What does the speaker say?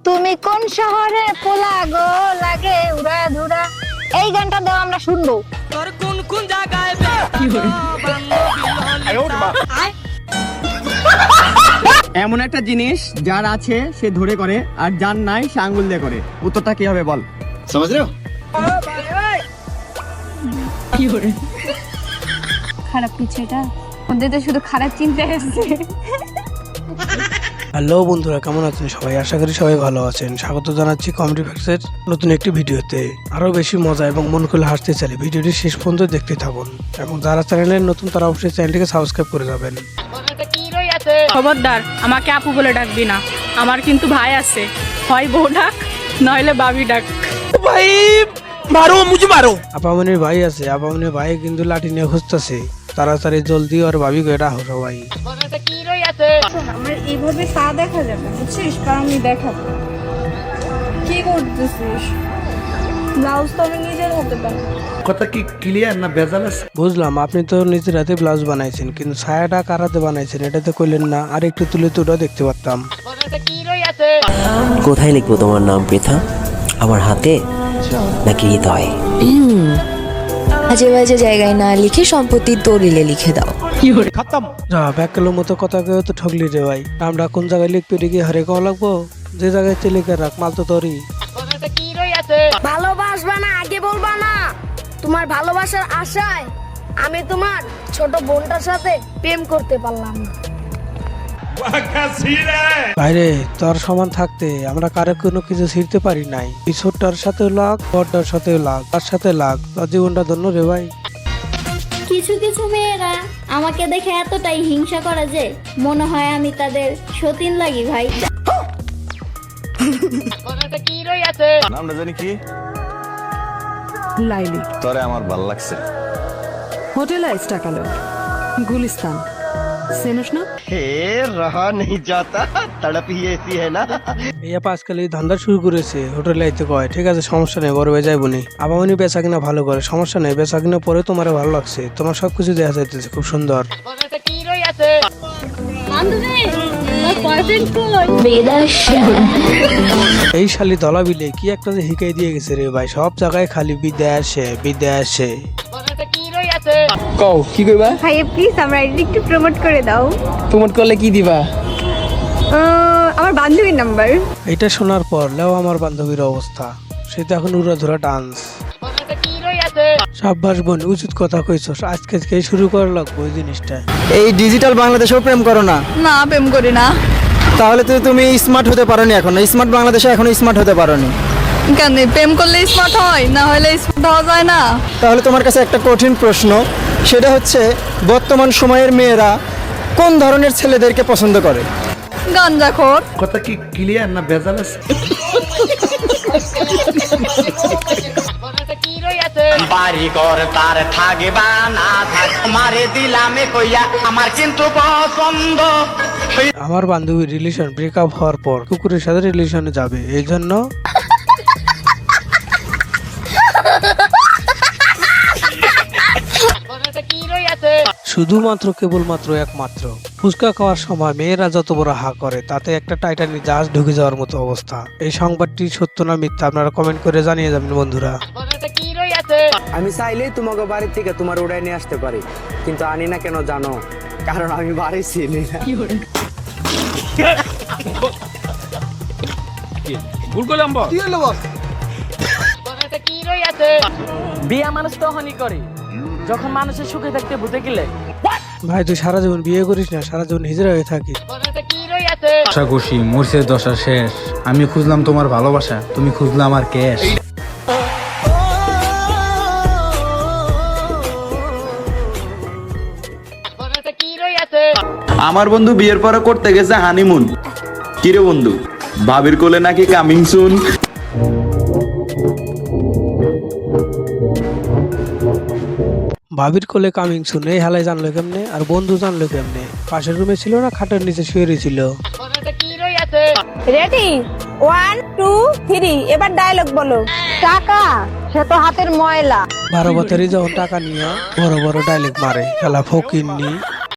তুমি কোন শহরে পোলা গো লাগে উড়া ধুরা, এই গানটা দাও আমরা শুনবো। তোর কোন কোন জায়গায় এমন একটা জিনিস যার আছে সে ধরে করে আর যার নাই সে আঙ্গুল দিয়ে করে, উত্তরটা কি হবে বল? समझ रहे हो? খারাপ কিছু এটা, ওদের তো শুধু খারাপ চিন্তা আসছে। হ্যালো বন্ধুরা, কেমন আছেন সবাই? আশা করি সবাই ভালো আছেন। স্বাগত জানাচ্ছি কমেডি ফ্যাক্টসের নতুন একটি ভিডিওতে। আরো বেশি মজা এবং মন খুলে হাসতে চাইলে ভিডিওটি শেষ পর্যন্ত দেখতে থাকুন, এবং যারা চ্যানেলে নতুন তারা অবশ্যই চ্যানেলটিকে সাবস্ক্রাইব করে যাবেন। খবরদার আমাকে আপু বলে ডাকবি না, আমার কিন্তু ভাই আছে, হয় বউ ডাক নইলে বাবি ডাক। ভাই মারো মুঝে মারো। আপামনির ভাই আছে, আপামনির ভাই কিন্তু লাঠি নিয়ে খুঁজতেছে। তাড়াতাড়ি জলদি আর ভাবি করে ডাকো সবাই। আমার এইভাবে পা দেখা যাবে বুঝছিস, কারণ আমি দেখাবো। কি করতেছিস? ব্লাউজ তো আমি নিজের হাতে বানাই। কথা কি ক্লিয়ার না ভেজাল আছে? বুঝলাম আপনি তো নিজের হাতে ব্লাউজ বানাইছেন, কিন্তু ছায়াটা কার হাতে বানাইছেন এটা তো কইলেন না। আর একটু তুলে তুলে দেখতে পারতাম। কোথায় লিখবো তোমার নাম পৃথা? আমার হাতে নাকি হৃদয়? বাজে বাজে জায়গায় না লিখে সম্পত্তির দলিলে লিখে দাও। যা ব্যাকেলের মতো কথা কেউ তো ঠকলি রে ভাই। আমরা কোন জায়গায় লিখতে গিয়ে হারে কওয়া লাগবো? যে জায়গায় লিখে রাখ, মাল তো তোরই। ভালোবাসবা না আগে বলবা না। তোমার ভালোবাসার আশায় আমি তোমার ছোট বোনটার সাথে প্রেম করতে পারলাম না। বাইরে তোর সমান থাকতে আমরা কারো কোনো কিছু ছিঁড়তে পারি নাই। এই ছোটটার সাথেও লাগ, বড়টার সাথেও লাগ, তার সাথে লাগ। তোর জীবনটা ধন্য রে ভাই। কিছু কিছু মেয়েরা আমাকে দেখে এতটাই হিংসা করে যে মনে হয় আমি তাদের সতীন লাগি ভাই। নামটা জানি কি? লাইলি। তোরে আমার ভাল লাগছে। হোটেল আইসটা কালো গুলিস্তান সেনস না? হে রহা নেই যাতা, তড়প হি ऐसी है ना। এই আপা আজকাল এই ধান্দা শুরু করেছে, হোটেলে আইতে কয়। ঠিক আছে সমস্যা নেই, বড় হয়ে যাইব নি। আবামনি বেচা কিনা ভালো করে, সমস্যা নেই। বেচা কিনা পরে তোমার ভালো লাগছে, তোমার সবকিছু দেখা যাইতেছে খুব সুন্দর। এই শালি দলা বিলে কি একটা যে হিকাই দিয়ে গেছে রে ভাই। সব জায়গায় খালি বিদেশে বিদেশে। কও কি কইবা? ভাই প্লিজ আমরা একটু প্রমোট করে দাও। প্রমোট করলে কি দিবা? আমার বান্ধবীর নাম্বার। এটা শোনার পর লেও আমার বান্ধবীর অবস্থা, সে তো এখন উড়াধুরা ডান্স। সাব্বাস বোন, উচিত কথা কইছস। আজকে থেকেই শুরু করা লাগবে ওই জিনিসটা। এই ডিজিটাল বাংলাদেশেও প্রেম করো না? না, প্রেম করি না। তাহলে তো তুমি স্মার্ট হতে পারোনি এখনো। স্মার্ট বাংলাদেশে এখনো স্মার্ট হতে পারোনি। কেন প্রেম করলে স্মার্ট হয়, না হলে স্মার্ট হওয়া যায় না? তাহলে তোমার কাছে একটা কঠিন প্রশ্ন, সেটা হচ্ছে বর্তমান সময়ের মেয়েরা কোন ধরনের ছেলেদেরকে পছন্দ করে? গাঞ্জাখোর। কথা কি ক্লিয়ার না ভেজাল আছে? বাড়ি ঘর তার থাকবা না থাক মারে দিলামে কইয়া আমার কিন্তু পছন্দ। আমার বান্ধবীর রিলেশন ব্রেকআপ হওয়ার পর কুকুরের সাথে রিলেশনে যাবে, এই জন্য শুধুমাত্র কেবলমাত্র একমাত্র ফুচকা খাওয়ার সময় মেয়েরা যত বড় হা করে, তাতে একটা টাইটানিক জাহাজ ঢুকে যাওয়ার মতো অবস্থা। এই সংবাদটি সত্য না মিথ্যা আপনারা কমেন্ট করে জানিয়ে যাবেন বন্ধুরা। আমি চাইলেই তোমাকে বাড়ির থেকে তোমার উড়াই নিয়ে আসতে পারি, কিন্তু আনি না কেন জানো? কারণ আমি বাড়ি ছিলি না। বিয়া মানুষ তখনই করে যখন মানুষের সুখে থাকতে বুঝে গেলে। ভাই তুই সারা জীবন বিয়ে করিস না, সারা জীবন হিজড়া হয়ে থাকিস। আশা খুশি মরছে দশা শেষ। আমি খুঁজলাম তোমার ভালোবাসা, তুমি খুঁজলাম আমার ক্যাশ। আমার বন্ধু বিয়ের পরে করতে গেছে হানিমুন। কিরে বন্ধু, ভাবির কোলে নাকি কামিং সুন। ভাবির কোলে কামিং সুন, এই হালাই জানলো কেমনে? আর বন্ধু জানলো কেমনে? পাশের রুমে ছিল না খাটের নিচে শুয়ে ছিল? রেডি 1 2 3 এবার ডায়লগ বলো। টাকা সে তো হাতের ময়লা। 12 বছরই যখন টাকা নিয়ে বড় বড় ডায়লগ মারে, খেলা ফকিন্নি।